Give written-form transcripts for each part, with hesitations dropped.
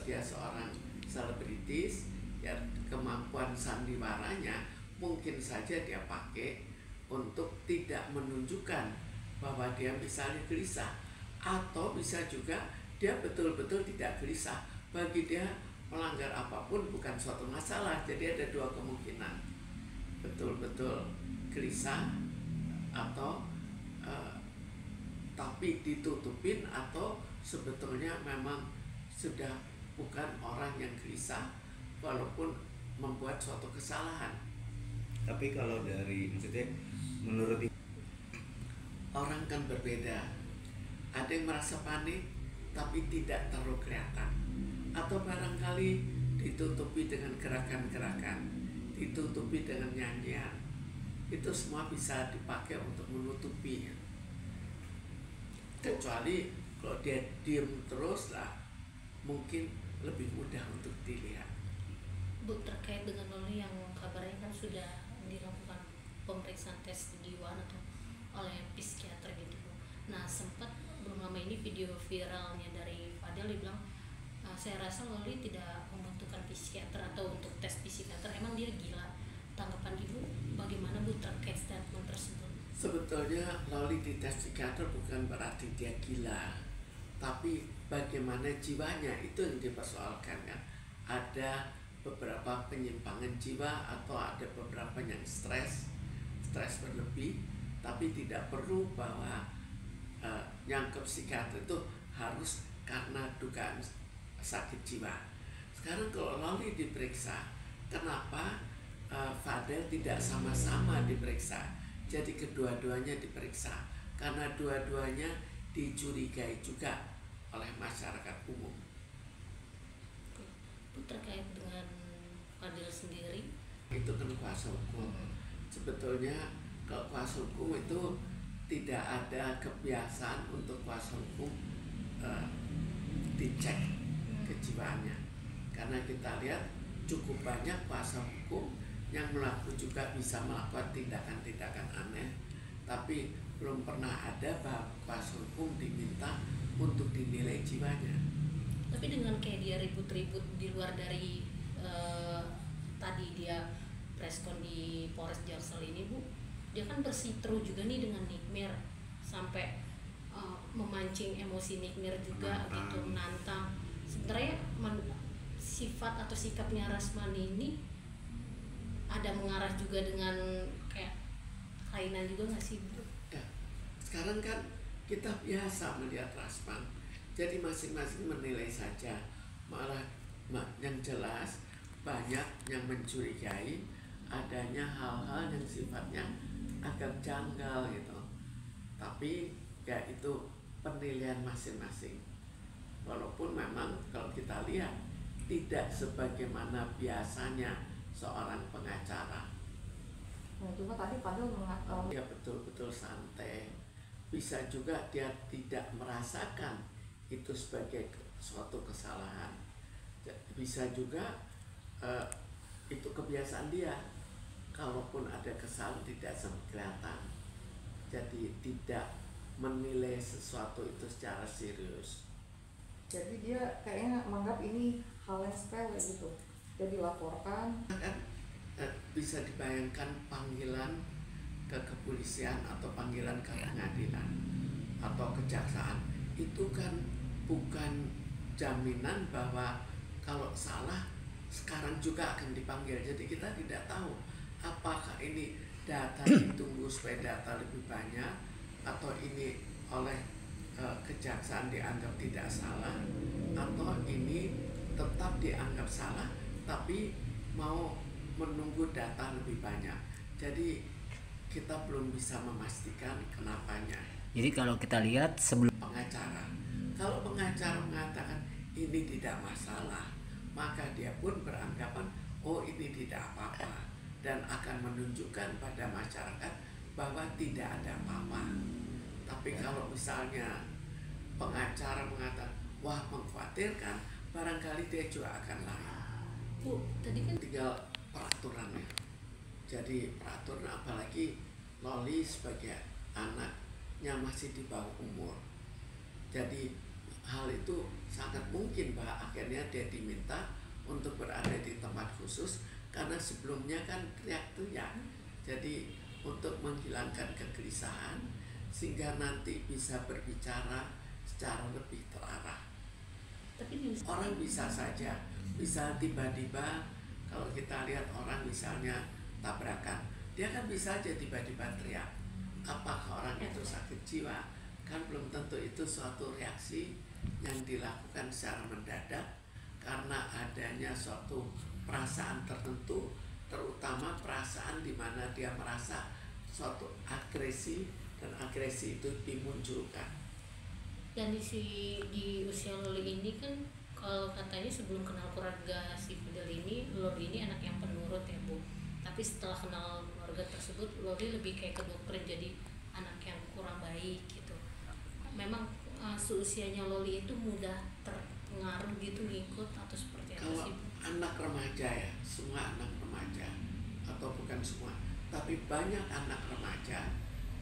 dia seorang selebritis, ya kemampuan sandiwaranya mungkin saja dia pakai untuk tidak menunjukkan bahwa dia misalnya gelisah, atau bisa juga dia betul-betul tidak gelisah, bagi dia melanggar apapun bukan suatu masalah. Jadi ada dua kemungkinan, betul-betul gelisah atau tapi ditutupin, atau sebetulnya memang sudah bukan orang yang gelisah walaupun membuat suatu kesalahan. Tapi kalau dari maksudnya menurut orang kan berbeda. Ada yang merasa panik tapi tidak terlalu kelihatan, atau barangkali ditutupi dengan gerakan-gerakan, ditutupi dengan nyanyian. Itu semua bisa dipakai untuk menutupi. Kecuali kalau dia diem terus lah, mungkin lebih mudah untuk dilihat. Bu, terkait dengan Loli yang kabarnya kan sudah dilakukan pemeriksaan tes kejiwaan atau oleh psikiater gitu Bu. Nah sempat belum lama ini video viralnya dari Fadel dibilang saya rasa Loli tidak membutuhkan psikiater atau untuk tes psikiater, emang dia gila. Tanggapan Ibu bagaimana Bu terkait statement tersebut? Sebetulnya Loli di tes psikiater bukan berarti dia gila, tapi bagaimana jiwanya itu yang dipersoalkan kan. Ada beberapa penyimpangan jiwa, atau ada beberapa yang stres berlebih, tapi tidak perlu bahwa yang ke psikiater itu harus karena dugaan sakit jiwa. Sekarang kalau Loli diperiksa, kenapa Fadel tidak sama-sama diperiksa? Jadi kedua-duanya diperiksa karena dua-duanya dicurigai juga oleh masyarakat umum. Terkait dengan Fadel sendiri, itu kan kuasa hukum. Sebetulnya kalau kuasa hukum itu tidak ada kebiasaan untuk kuasa hukum dicek kejiwaannya, karena kita lihat cukup banyak kuasa hukum yang juga bisa melakukan tindakan-tindakan aneh, tapi belum pernah ada bahwa kuasa hukum diminta untuk dinilai jiwanya. tapi dengan kayak dia ribut-ribut di luar dari tadi dia preskon di Polres Jaksel ini Bu, dia kan bersiteru juga nih dengan Nikmir sampai memancing emosi Nikmir juga gitu, menantang. Sebenarnya sifat atau sikapnya Rasmani ini ada mengarah juga dengan kayak kelainan juga nggak sih Bu? Ya, sekarang kan kita biasa melihat Rasman, jadi masing-masing menilai saja. Malah yang jelas banyak yang mencurigai adanya hal-hal yang sifatnya agak janggal gitu. Tapi ya itu penilaian masing-masing. Walaupun memang kalau kita lihat tidak sebagaimana biasanya seorang pengacara. Nah, cuma tadi Fadel mengatakan Dia betul-betul santai. Bisa juga dia tidak merasakan itu sebagai suatu kesalahan. Bisa juga itu kebiasaan dia. Kalaupun ada kesalahan tidak kelihatan. Jadi tidak menilai sesuatu itu secara serius. jadi dia kayaknya menganggap ini hal yang sepele gitu. Dia dilaporkan. Kan bisa dibayangkan panggilan ke kepolisian atau panggilan ke pengadilan atau kejaksaan itu kan bukan jaminan bahwa kalau salah sekarang juga akan dipanggil. Jadi kita tidak tahu apakah ini data ditunggu supaya data lebih banyak, atau ini oleh kejaksaan dianggap tidak salah, atau ini tetap dianggap salah tapi mau menunggu data lebih banyak. Jadi kita belum bisa memastikan kenapanya. Jadi kalau kita lihat sebelum Pengacara, kalau pengacara mengatakan ini tidak masalah, maka dia pun beranggapan oh ini tidak apa-apa, dan akan menunjukkan pada masyarakat bahwa tidak ada apa-apa. Tapi kalau misalnya pengacara mengatakan wah mengkhawatirkan, barangkali dia juga akan lain. Bu, tadi kan Tinggal peraturannya. Jadi peraturan, apalagi Loli sebagai anaknya masih di bawah umur. Jadi hal itu sangat mungkin bahwa akhirnya dia diminta untuk berada di tempat khusus karena sebelumnya kan teriak-teriak. Jadi untuk menghilangkan kegelisahan sehingga nanti bisa berbicara secara lebih terarah. Tapi Orang bisa saja, bisa tiba-tiba kalau kita lihat orang misalnya tabrakan, dia kan bisa aja tiba-tiba teriak. Apakah orang itu sakit jiwa? Kan belum tentu itu suatu reaksi yang dilakukan secara mendadak karena adanya suatu perasaan tertentu, terutama perasaan di mana dia merasa suatu agresi dan agresi itu dimunculkan. dan di usia Loli ini kan kalau katanya sebelum kenal keluarga si Fidel ini, Loli ini anak yang penurut ya Bu. Tapi setelah kenal keluarga tersebut, Loli lebih kayak kedoktrin jadi anak yang kurang baik gitu. Memang seusianya Loli itu mudah terpengaruh gitu ngikut atau seperti apa Kalau sih Bu? anak remaja ya, semua anak remaja atau bukan semua, tapi banyak anak remaja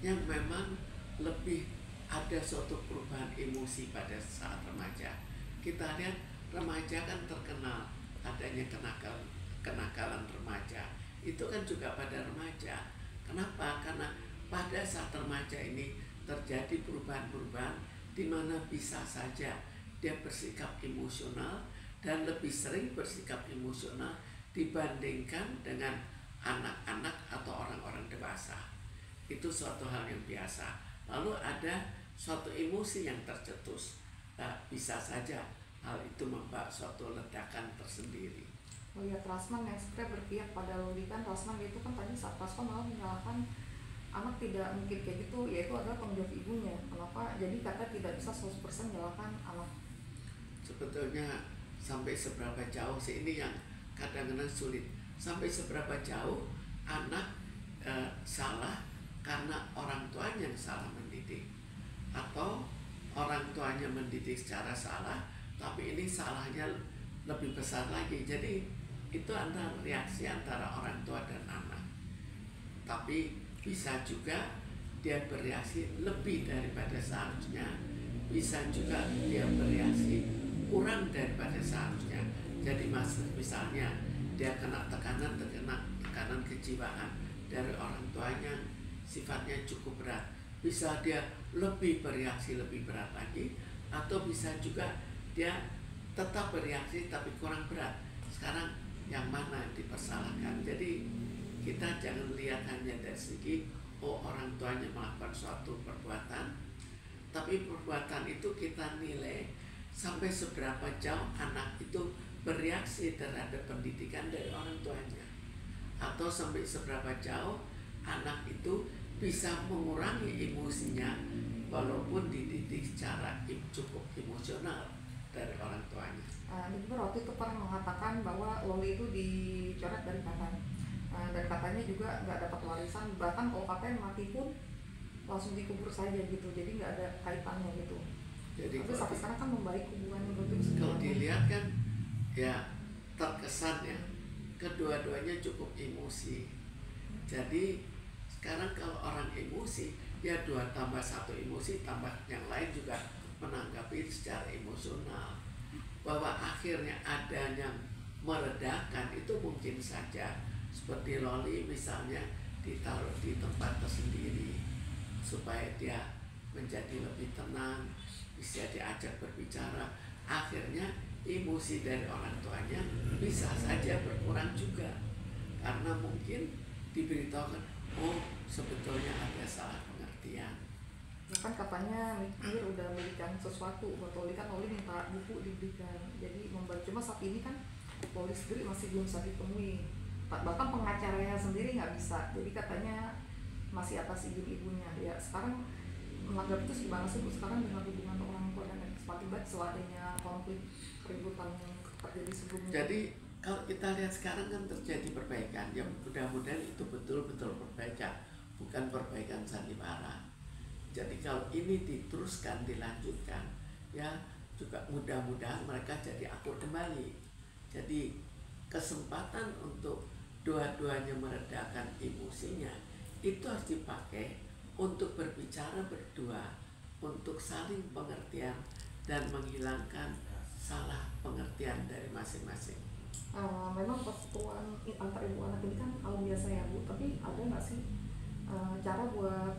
yang memang lebih ada suatu perubahan emosi pada saat remaja. Kita lihat remaja kan terkenal adanya kenakalan remaja. Itu kan juga pada remaja. Kenapa? Karena pada saat remaja ini terjadi perubahan-perubahan di mana bisa saja dia bersikap emosional dan lebih sering bersikap emosional dibandingkan dengan anak-anak atau orang-orang dewasa. Itu suatu hal yang biasa. Lalu ada suatu emosi yang tercetus. Nah, bisa saja hal itu membawa suatu ledakan tersendiri. Melihat Rasman yang sebenarnya berpihak pada Loli kan, Rasman itu kan tadi saat Rasman malah menyalahkan anak tidak mungkin kayak gitu, yaitu adalah tanggung jawab ibunya. Kenapa? Jadi kata tidak bisa 100% menyalahkan anak. Sebetulnya sampai seberapa jauh sih ini yang kadang-kadang sulit. Sampai seberapa jauh anak salah karena orang tuanya yang salah mendidik, atau orang tuanya mendidik secara salah tapi ini salahnya lebih besar lagi. Jadi itu antara reaksi antara orang tua dan anak. Tapi bisa juga dia bereaksi lebih daripada seharusnya, bisa juga dia bereaksi kurang daripada seharusnya. Jadi misalnya dia kena tekanan kejiwaan dari orang tuanya sifatnya cukup berat, bisa dia lebih bereaksi lebih berat lagi, atau bisa juga dia tetap bereaksi tapi kurang berat. Sekarang yang mana yang dipersalahkan? Jadi kita jangan lihat hanya dari segi orang tuanya melakukan suatu perbuatan, tapi perbuatan itu kita nilai sampai seberapa jauh anak itu bereaksi terhadap pendidikan dari orang tuanya, atau sampai seberapa jauh anak itu bisa mengurangi emosinya walaupun dididik secara cukup emosional dari orang tuanya. Jadi waktu itu pernah mengatakan bahwa Loli itu dicoret dari katanya, dan katanya juga nggak dapat warisan, bahkan kalau katanya mati pun langsung dikubur saja gitu, jadi nggak ada kaitannya gitu. Jadi tapi sampai sekarang kan membaik hubungannya betul. Kalau dilihat kan ya terkesan ya kedua-duanya cukup emosi. Jadi sekarang kalau orang emosi ya 2 tambah 1 emosi tambah yang lain juga menanggapi secara emosional. Bahwa akhirnya adanya meredakan itu mungkin saja seperti Loli misalnya ditaruh di tempat tersendiri supaya dia menjadi lebih tenang, bisa diajak berbicara. Akhirnya emosi dari orang tuanya bisa saja berkurang juga karena mungkin diberitahukan sebetulnya ada salah pengertian. Ya kan katanya Mir udah belikan sesuatu buat Loli, kan Loli minta buku diberikan, jadi membaca. Cuma saat ini kan Loli sendiri masih belum bisa ditemui, bahkan pengacaranya sendiri nggak bisa, jadi katanya masih atas izin ibunya. Ya sekarang menganggap itu gimana sih Bu sekarang dengan hubungan orang tua dan semakin baik setelah adanya konflik keributan yang terjadi sebelumnya? Jadi kalau kita lihat sekarang kan terjadi perbaikan, ya mudah-mudahan itu betul-betul perbaikan, bukan perbaikan sandiwara. Jadi kalau ini diteruskan, dilanjutkan, ya juga mudah-mudahan mereka jadi akur kembali. Jadi kesempatan untuk dua-duanya meredakan emosinya itu harus dipakai untuk berbicara berdua, untuk saling pengertian dan menghilangkan salah pengertian dari masing-masing. Memang persetujuan antar ibu anak ini kan hal biasa ya Bu, tapi ada nggak sih cara buat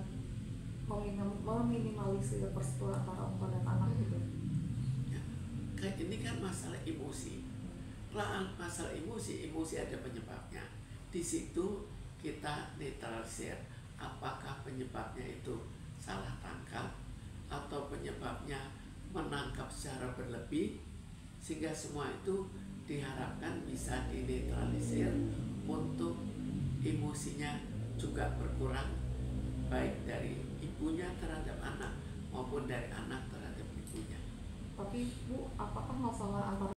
meminimalisir persetujuan antara orang tua dan anak gitu? Ya, kayak ini kan masalah emosi. Lah masalah emosi ada penyebabnya. Di situ kita netralisir apakah penyebabnya itu salah tangkap atau penyebabnya menangkap secara berlebih, sehingga semua itu diharapkan bisa dinetralisir untuk emosinya juga berkurang, baik dari ibunya terhadap anak maupun dari anak terhadap ibunya. Tapi Bu, apakah masalah antara